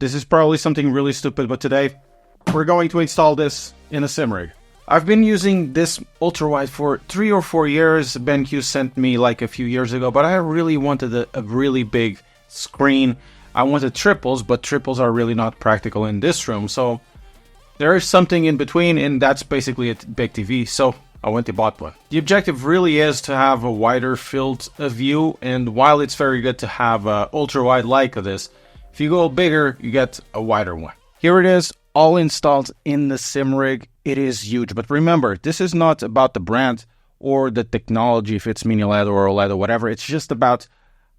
This is probably something really stupid, but today we're going to install this in a sim rig. I've been using this ultra-wide for 3 or 4 years. BenQ sent me like a few years ago, but I really wanted a really big screen. I wanted triples, but triples are really not practical in this room, so there is something in between, and that's basically a big TV, so I went and bought one. The objective really is to have a wider field of view, and while it's very good to have a ultra-wide like this, if you go bigger, you get a wider one. Here it is, all installed in the sim rig. It is huge, but remember, this is not about the brand or the technology, if it's mini LED or OLED or whatever. It's just about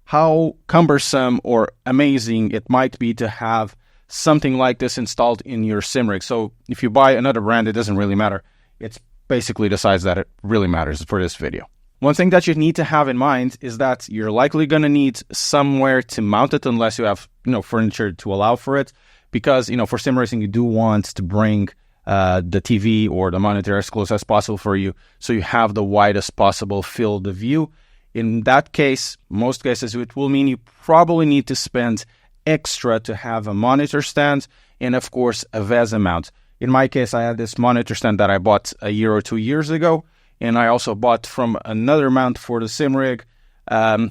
how cumbersome or amazing it might be to have something like this installed in your sim rig. So if you buy another brand, it doesn't really matter. It's basically the size that it really matters for this video. One thing that you need to have in mind is that you're likely going to need somewhere to mount it unless you have, furniture to allow for it. Because, for sim racing, you do want to bring the TV or the monitor as close as possible for you, so you have the widest possible field of view. In that case, most cases, it will mean you probably need to spend extra to have a monitor stand and, of course, a VESA mount. In my case, I had this monitor stand that I bought a year or 2 years ago, and I also bought from another mount for the sim rig a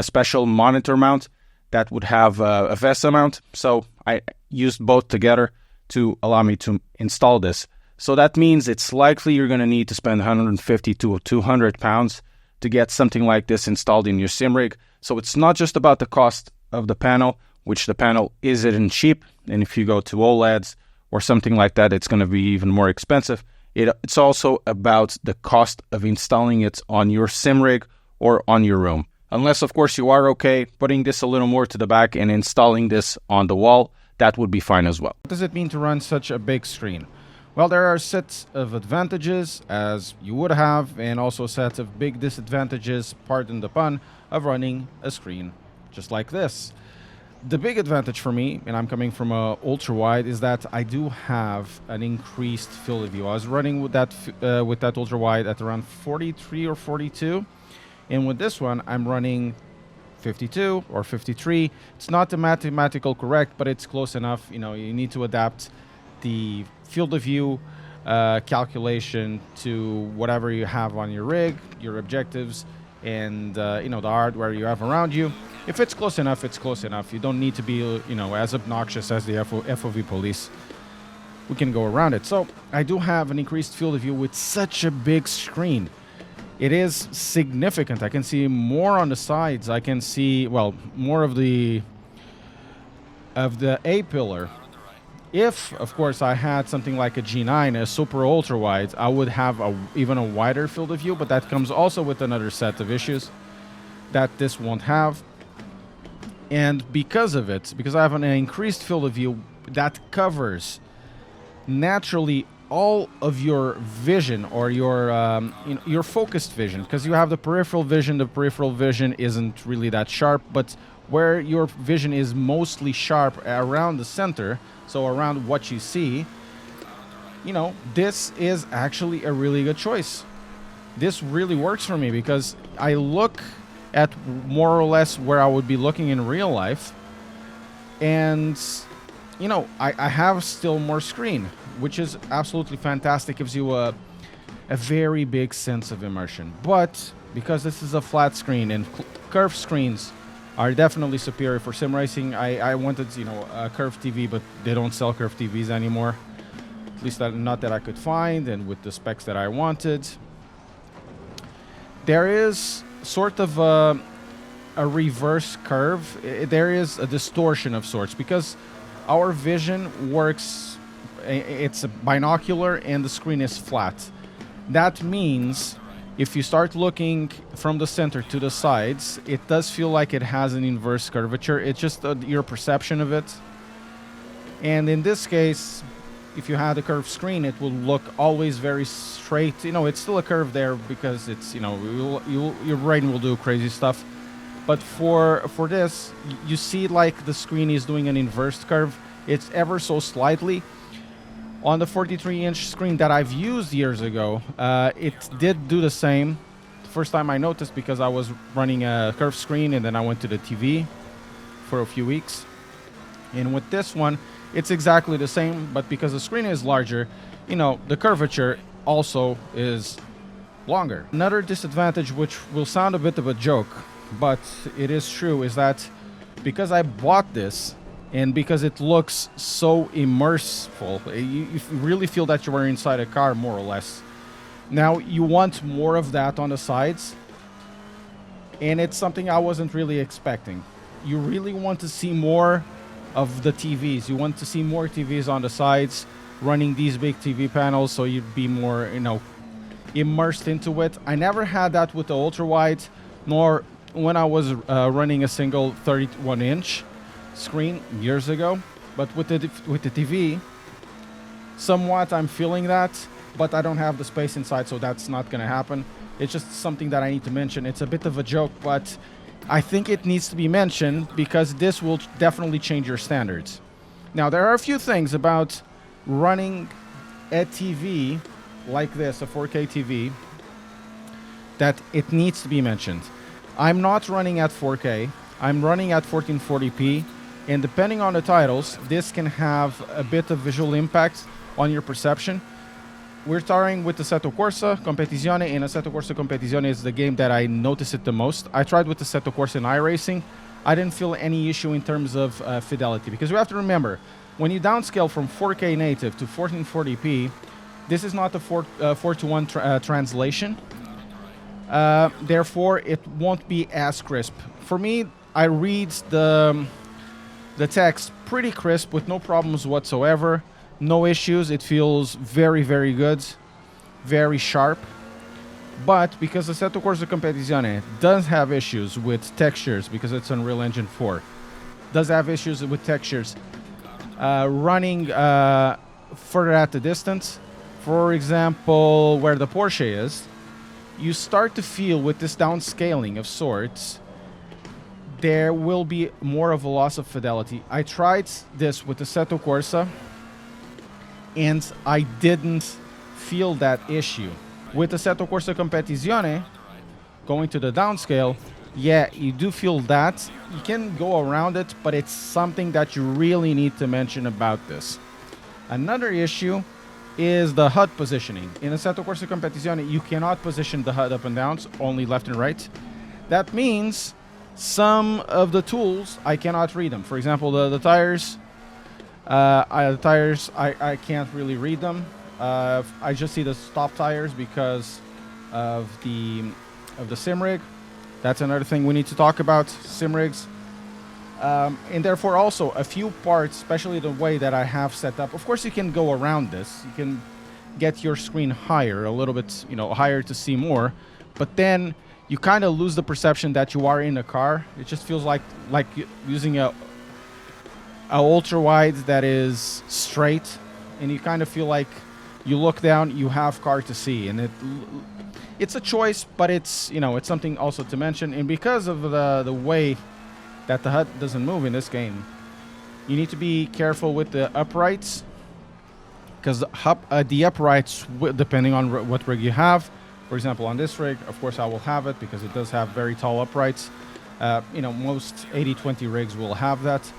special monitor mount that would have a VESA mount. So I used both together to allow me to install this. So that means it's likely you're going to need to spend 150 to 200 pounds to get something like this installed in your sim rig. So it's not just about the cost of the panel, which the panel isn't cheap. And if you go to OLEDs or something like that, it's going to be even more expensive. It's also about the cost of installing it on your sim rig or on your room. Unless, of course, you are okay putting this a little more to the back and installing this on the wall, that would be fine as well. What does it mean to run such a big screen? Well, there are sets of advantages, as you would have, and also sets of big disadvantages, pardon the pun, of running a screen just like this. The big advantage for me, and I'm coming from a ultra-wide, is that I do have an increased field of view. I was running with that ultra-wide at around 43 or 42, and with this one, I'm running 52 or 53. It's not the mathematical correct, but it's close enough. You need to adapt the field of view calculation to whatever you have on your rig, your objectives, and the hardware you have around you. If it's close enough, it's close enough. You don't need to be, as obnoxious as the FOV police. We can go around it. So I do have an increased field of view with such a big screen. It is significant. I can see more on the sides. I can see, more of the A-pillar. If, of course, I had something like a G9, a super ultra wide, I would have even a wider field of view, but that comes also with another set of issues that this won't have. And because of it, because I have an increased field of view that covers naturally all of your vision, or your focused vision, because you have the peripheral vision isn't really that sharp, but where your vision is mostly sharp around the center, so around what you see, this is actually a really good choice. This really works for me because I look at more or less where I would be looking in real life, and I have still more screen, which is absolutely fantastic. Gives you a very big sense of immersion. But because this is a flat screen and curved screens are definitely superior for sim racing, I wanted a curved TV, but they don't sell curved TVs anymore. At least not that I could find, and with the specs that I wanted. There is sort of a reverse curve. There is a distortion of sorts because our vision works, it's a binocular and the screen is flat. That means if you start looking from the center to the sides, it does feel like it has an inverse curvature. It's just your perception of it. And in this case, if you had a curved screen, it will look always very straight. It's still a curve there because it's, your brain will do crazy stuff. But for this, you see like the screen is doing an inverse curve. It's ever so slightly. On the 43-inch screen that I've used years ago, it did do the same. The first time I noticed because I was running a curved screen and then I went to the TV for a few weeks. And with this one, it's exactly the same, but because the screen is larger, you know, the curvature also is longer. Another disadvantage, which will sound a bit of a joke, but it is true, is that because I bought this and because it looks so immersive, you really feel that you are inside a car, more or less. Now, you want more of that on the sides, and it's something I wasn't really expecting. You really want to see more of the TVs. You want to see more TVs on the sides running these big TV panels, so you'd be more, you know, immersed into it. I never had that with the ultra wide, nor when I was running a single 31-inch screen years ago. But with the TV, somewhat I'm feeling that, but I don't have the space inside, so that's not gonna happen. It's just something that I need to mention. It's a bit of a joke, but I think it needs to be mentioned because this will definitely change your standards. Now, there are a few things about running a TV like this, a 4K TV, that it needs to be mentioned. I'm not running at 4K. I'm running at 1440p, and depending on the titles, this can have a bit of visual impact on your perception. We're starting with Assetto Corsa Competizione, and Assetto Corsa Competizione is the game that I notice it the most. I tried with Assetto Corsa in iRacing. I didn't feel any issue in terms of fidelity, because you have to remember, when you downscale from 4K native to 1440p, this is not a 4:1 translation. Therefore, it won't be as crisp. For me, I read the text pretty crisp with no problems whatsoever. No issues. It feels very, very good. Very sharp. But because Assetto Corsa Competizione does have issues with textures, because it's Unreal Engine 4, does have issues with textures running further at the distance. For example, where the Porsche is, you start to feel with this downscaling of sorts, there will be more of a loss of fidelity. I tried this with Assetto Corsa, and I didn't feel that issue. With Assetto Corsa Competizione, going to the downscale, yeah, you do feel that. You can go around it, but it's something that you really need to mention about this. Another issue is the HUD positioning. In Assetto Corsa Competizione, you cannot position the HUD up and down, only left and right. That means some of the tools, I cannot read them. For example, the tires, I can't really read them. I just see the stop tires because of the Simrig. That's another thing we need to talk about, Simrigs. And therefore also a few parts, especially the way that I have set up. Of course, you can go around this. You can get your screen higher, a little bit, higher to see more. But then you kind of lose the perception that you are in a car. It just feels like using a ultra wide that is straight, and you kind of feel like you look down, you have car to see, and it's a choice, but it's it's something also to mention. And because of the way that the HUD doesn't move in this game, you need to be careful with the uprights, because the uprights, depending on what rig you have. For example, on this rig, of course, I will have it because it does have very tall uprights. Most 80/20 rigs will have that.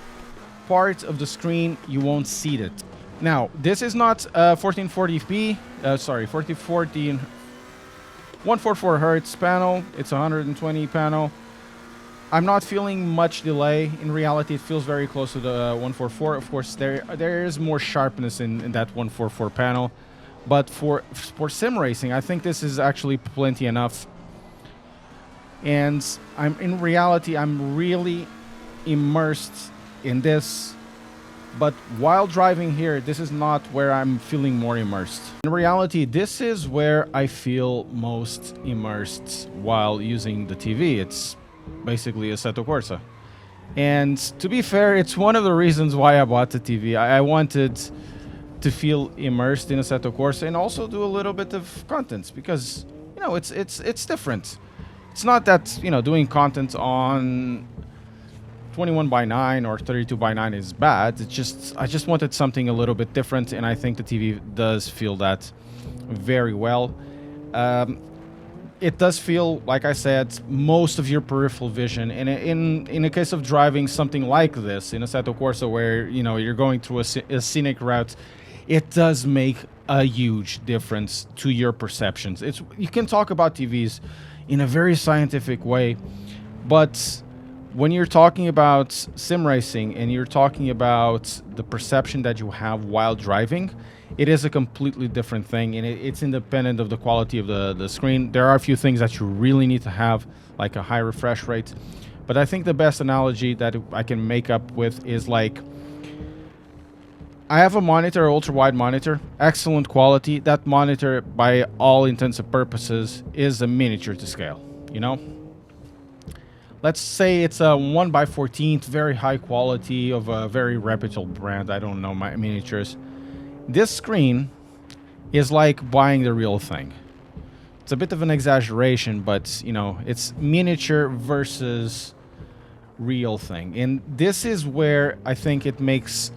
Part of the screen, you won't see it. Now, this is not 1440p, 144 hertz panel. It's a 120 panel. I'm not feeling much delay. In reality, it feels very close to the 144. Of course, there is more sharpness in that 144 panel. But for sim racing, I think this is actually plenty enough. And in reality, I'm really immersed in this. But while driving here, this is not where I'm feeling more immersed. In reality, this is where I feel most immersed while using the TV. It's basically Assetto Corsa. And to be fair, it's one of the reasons why I bought the TV. I wanted to feel immersed in Assetto Corsa and also do a little bit of content, because it's different. It's not that doing content on 21:9 or 32:9 is bad. It's just I just wanted something a little bit different, and I think the TV does feel that very well. it does feel, like I said, most of your peripheral vision. And in a case of driving something like this, in Assetto Corsa, where you're going through a scenic route, it does make a huge difference to your perceptions. You can talk about TVs in a very scientific way, but when you're talking about sim racing and you're talking about the perception that you have while driving, it is a completely different thing, and it's independent of the quality of the screen. There are a few things that you really need to have, like a high refresh rate. But I think the best analogy that I can make up with is like, I have a monitor, an ultra-wide monitor, excellent quality. That monitor, by all intents and purposes, is a miniature to scale, Let's say it's a 1x14, very high quality of a very reputable brand. I don't know my miniatures. This screen is like buying the real thing. It's a bit of an exaggeration, but, it's miniature versus real thing. And this is where I think it makes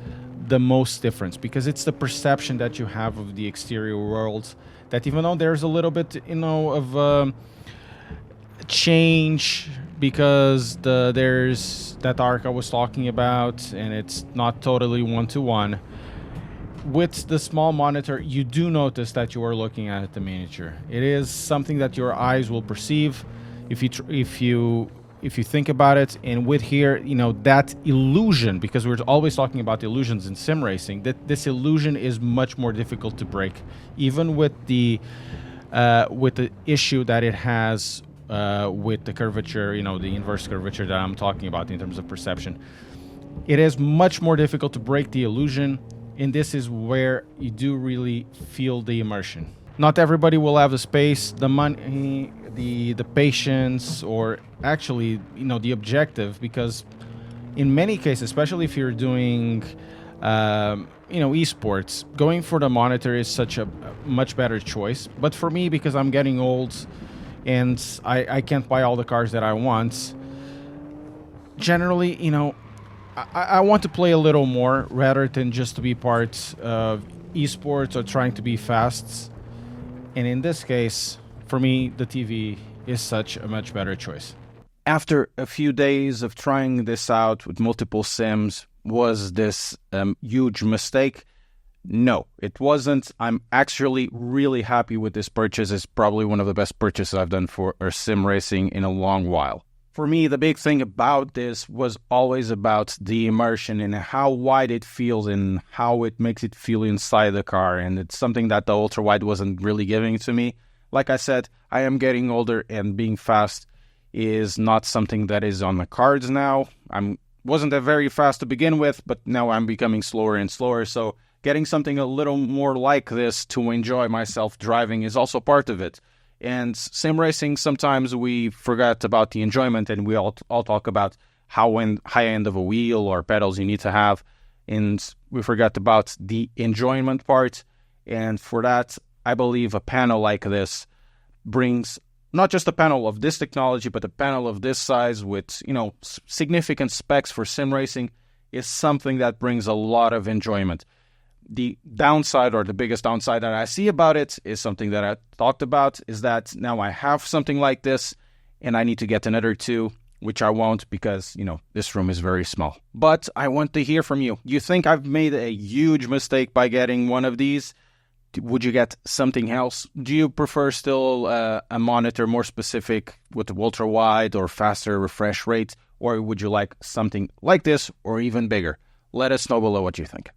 the most difference, because it's the perception that you have of the exterior world, that even though there's a little bit, of change, because there's that arc I was talking about, and it's not totally one-to-one. With the small monitor, you do notice that you are looking at the miniature. It is something that your eyes will perceive if you think about it. And with here, that illusion, because we're always talking about illusions in sim racing, that this illusion is much more difficult to break, even with the issue that it has with the curvature, the inverse curvature that I'm talking about in terms of perception. It is much more difficult to break the illusion, and this is where you do really feel the immersion. Not everybody will have the space, the money, the patience, or actually, the objective, because in many cases, especially if you're doing, esports, going for the monitor is such a much better choice. But for me, because I'm getting old and I can't buy all the cars that I want, generally, I want to play a little more rather than just to be part of esports or trying to be fast. And in this case, for me, the TV is such a much better choice. After a few days of trying this out with multiple sims, was this huge mistake? No, it wasn't. I'm actually really happy with this purchase. It's probably one of the best purchases I've done for sim racing in a long while. For me, the big thing about this was always about the immersion and how wide it feels and how it makes it feel inside the car. And it's something that the ultra-wide wasn't really giving to me. Like I said, I am getting older, and being fast is not something that is on the cards now. Wasn't that very fast to begin with, but now I'm becoming slower and slower. So getting something a little more like this to enjoy myself driving is also part of it. And sim racing, sometimes we forget about the enjoyment, and we all talk about how high end of a wheel or pedals you need to have, and we forget about the enjoyment part. And for that, I believe a panel like this brings not just a panel of this technology, but a panel of this size with, significant specs for sim racing is something that brings a lot of enjoyment. The downside, or the biggest downside that I see about it, is something that I talked about, is that now I have something like this and I need to get another two, which I won't, because, this room is very small. But I want to hear from you. You think I've made a huge mistake by getting one of these? Would you get something else? Do you prefer still a monitor more specific with the ultra wide or faster refresh rate? Or would you like something like this or even bigger? Let us know below what you think.